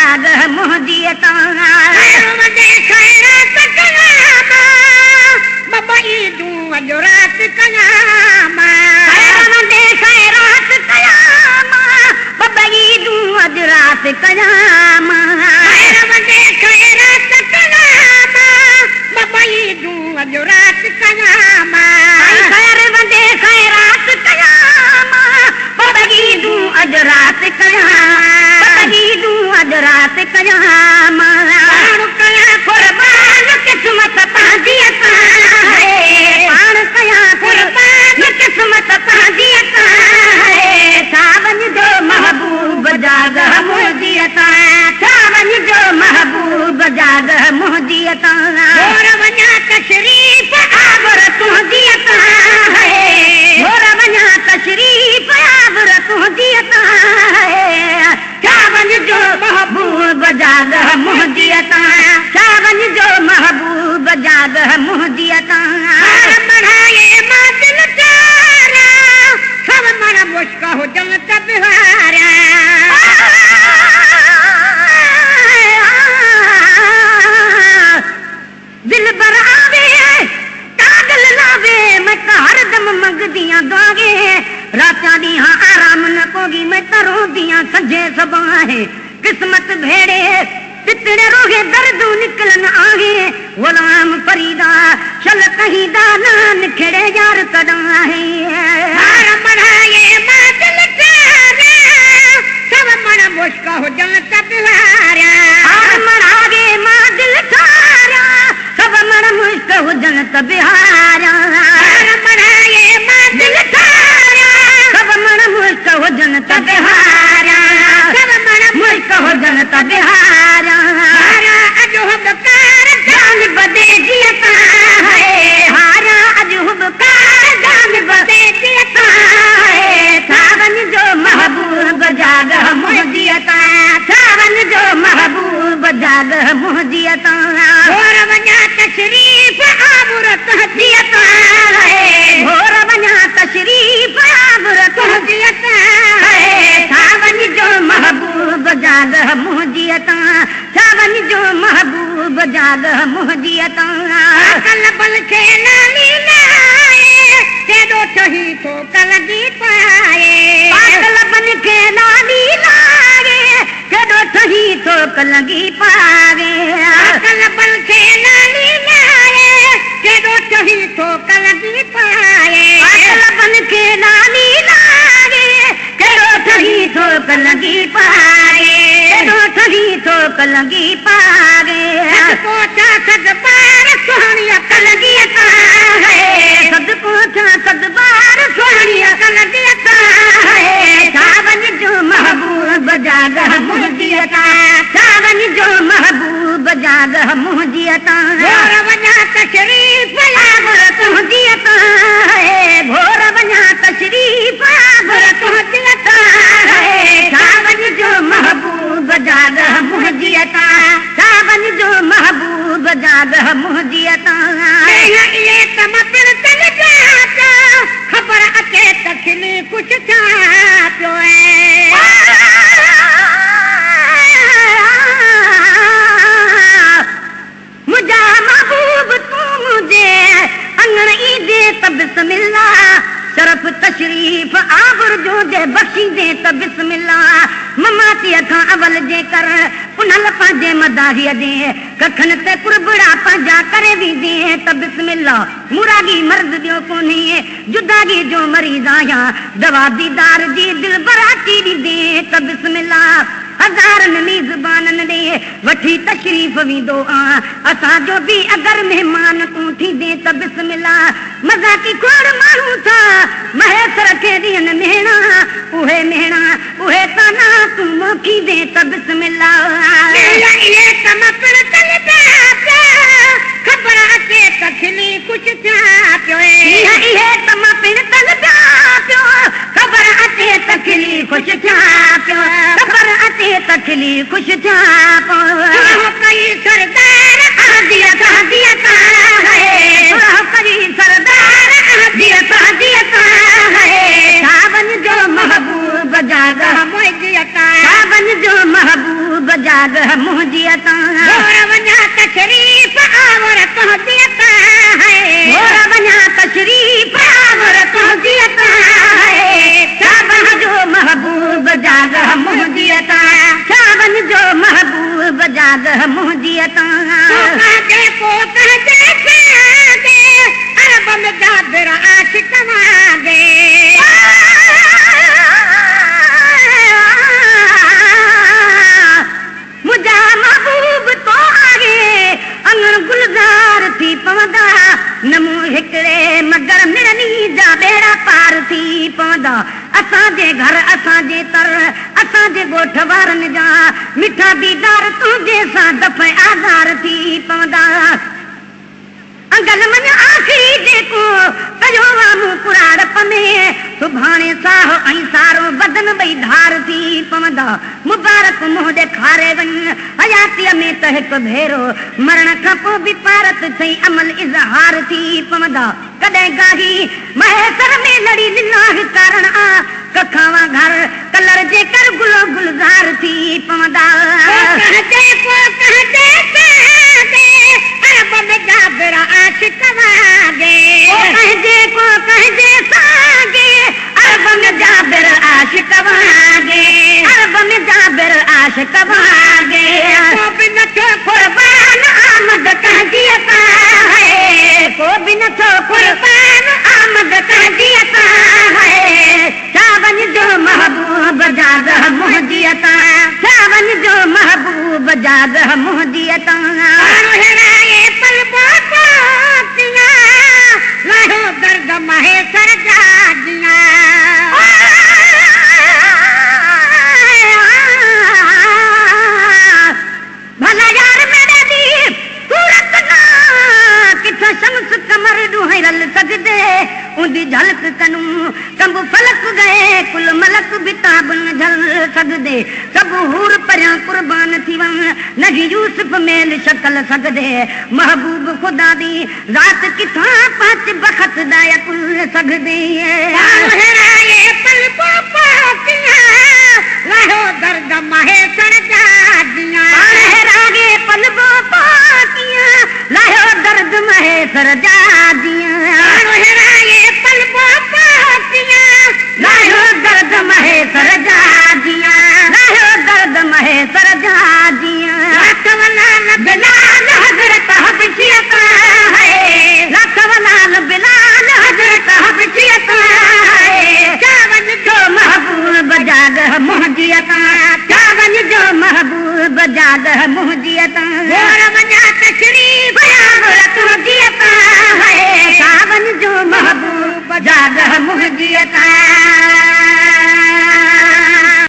बजाग मोहजियत वॾे ख़ैरात कयां बाबा ईदूं अॼु राति कयां वॾे ख़ैरात कयां बाबा ईदूं अॼु राति कयां वॾे ख़ैरात कयां बाबा ईदूं अॼु राति कयां वॾे ख़ैरात कयां बाबा ईदूं अॼु राति कयां ईदूं अॼु राति कयां माण्हू कयां क़ुर्बान क़िस्मत पंहिंजी पाण कयां क़ुर्बान क़िस्मत पंहिंजी छा वञिजो महबूब जाग मोहजियत छा वञिजो महबूब जाग मोहजियत घोर वञा तशरीफ़ आबर तुंहिंजियत घोर वञा तशरीफ़ आबर तुंहिंजियत छा वञिजो महबूब जाग मोहजियत छा वञिजो महबूब जाग मोहजियत बढ़ाए मां दिल तारा सब मण मुश्क हुजनि त बिहारिया दिल बर आवे कागल लावे मैं तो हरदम मंगदियां दोगे रातां दियां आराम न कोगी मैं तो रोंदियां संजे सबाहे किस्मत भेड़े तितड़े रोगे दर्दू निकलन आगे गुलाम फरीदा चल कहीं दाना निखड़े यार कदा है बढ़ाए मां दिल तारा सब मण मुश्क हुजनि त बिहारिया मरागे मां दिल थारा सब मण मुश्क हुजन त बिहारा बढ़ाए मां दिल तारा सब मण मुश्क हुजन त बिहारा सब मण मुश्क हुजन त बिहारा अॼु हुबकार जान बदे जियत है हारा अॼु हुबकार जान बदे जियत है सावन जो महबूब जाग मोहजियत सावन जो महबूब जाग मोहजियत घोर वञा तशरीफ़ आबुर तहजियत घोर वञा तशरीफ़ आबुर तहजियत सावन जो महबूब जाग मोहजियत सावन जो महबूब जाग मोहजियत कल बल खे नाली लाए तेॾो ठही थो कलगी पाए कल बन खे नाली लाए केॾो ठही थो कलगी पाए कल बल खे नाली लाए तेॾो ठही थो कलगी पाए कल बन खे नाली लाए केॾो ठही थो कलगी पाए केॾो ठही थो कलगी पाए पोचा सद पार सुहिणीअ कलगीअ सदको छा सद बार सुहिणीअ कलगीअ सावन जो महबूब जाग मोहजियत सावन जो महबूब जाग मोहजियत घोर वञा तशरीफ़ आबर तुंहिंजियत घोर वञा तशरीफ़ आबर तुंहिंजियत सावन जो महबूब जाग मोहजियत सावन जो महबूब जाग मोहजियत इहे तम पिण तल जा ख़बर अचे त खिली कुझु छा पियो मुझा महबूब तूं मुझे अंगण ईंदे त बिस्मिल्लाह शरफ तशरीफ़ आबर जो दे बख्शी दे त बिस्मिल्लाह ममातीअ खां अवल जे कर पुनल पंहिंजे मदाहीअ दे कखन ते कुरबड़ा पंहिंजा करे वेंदे त बिस्मिल्लाह मुरागी मर्द ॿियो कोन्हे जुदागी जो मरीज़ आहियां दवा दीदार जी दिल बराती ॾींदे त बिस्मिल्लाह हज़ारनि मेज़बाननि ॾे वठी तशरीफ़ वेंदो असांजो बि अगरि महिमान तूं थींदे त बिस्मिल्लाह मज़ाकी खोड़ माण्हू था महेसर खे ॾियनि मेणा उहे ताना तूं मोखी दे त बिस्मिल्लाह इहे तम पिण तल जा ख़बर अचे त खिली कुझु छा पियो इहे तम पिण तल पियो ख़बर अचे त खिली ख़ुशि थिया पियो ख़बर अचे त खिली ख़ुशि थिया पियो कई सरदार आदियत आदियत कई सरदार आदियत आदियत सावन जो महबूब जाग मोहजियत सावन जो महबूब जाग मुंहिंजियता गोर वञा तशरीफ़ आवर तुंहिंजियता है गोर वञा तशरीफ़ आवर तुंहिंजियता है शाबन जो महबूब जाग मुंहिंजियता शाबन जो महबूब जाग मुंहिंजियता कहजे को कहजे दे अरब में जाबिर आशिक मांगे मुझा महबूब तो आगे अंगण गुलजार थी पवंदा नमू हिकड़े मगर मिलनी जा बेड़ा पार थी पवंदा असांजे घर असांजे तर असांजे ॻोठ वारनि जा मिठा दीदार तुंहिंजे सां दफ़ आज़ार थी पवंदा अंगल मन आखिरी जेको कयो वामू कुराड़प में सुभाणे साह ऐं सारो बदन ॿई धार थी पवंदा मुबारक मुंहुं ॾेखारे वञ हयातीअ में त हिकु भेरो मरण खां पोइ बि पारत थई अमल इज़हार थी पवंदा कॾहिं गाही महेसर में लड़ी लिलाह कारण आ कखावा घर कलर जे कर गुलो गुलजार थी पवंदा कहजे को कहजे दे अरब में जाबिर आशिक मांगे कहजे को कहजे सागे अरब में जाबिर आशिक वागे अरब में जाबिर आशिक वागे को भी नथो कुर्बान आमद कहजियता है को भी नथो कुर्बान आमद कहजियता है सावन जो महबूब जाग मुंहिंजियता सावन जो महबूब जाग मुंहिंजियता हेराए पल बोतिया लाहो दर्द महेसर जागिया भला यार मेरे दी सूरत ना किथा शम्स कमर ॾुहिरल सजदे उंदी झलक कनू कंब फलक गए कुल मलक बिताबन झल सजदे सब हूर परियां कुर्बान थी वन नही यूसुफ मेल शक्ल सजदे महबूब खुदा दी रात किथा पांच बखत दाया कुल सजदे हेराए पल बोतिया लाहो दर्द महेसर जागिया रागे पल पातिया लाहो दर्द महेसर जादिया हेराए पल बोतिया लाहो दर्द महेसर जादिया लाहो दर्द महेसर जादिया लाखवलाल बिलाल हजरत हबशियत है लाखवलाल बिलाल हजरत हबशियत है सावन जो महबूब जाग मुंहिंजियत सावन जो महबूब जाग मुंहिंजियत गोर वञा तशरीफ़ आवर तुंहिंजियत है सावन जो महबूब जाग मुंहिंजियत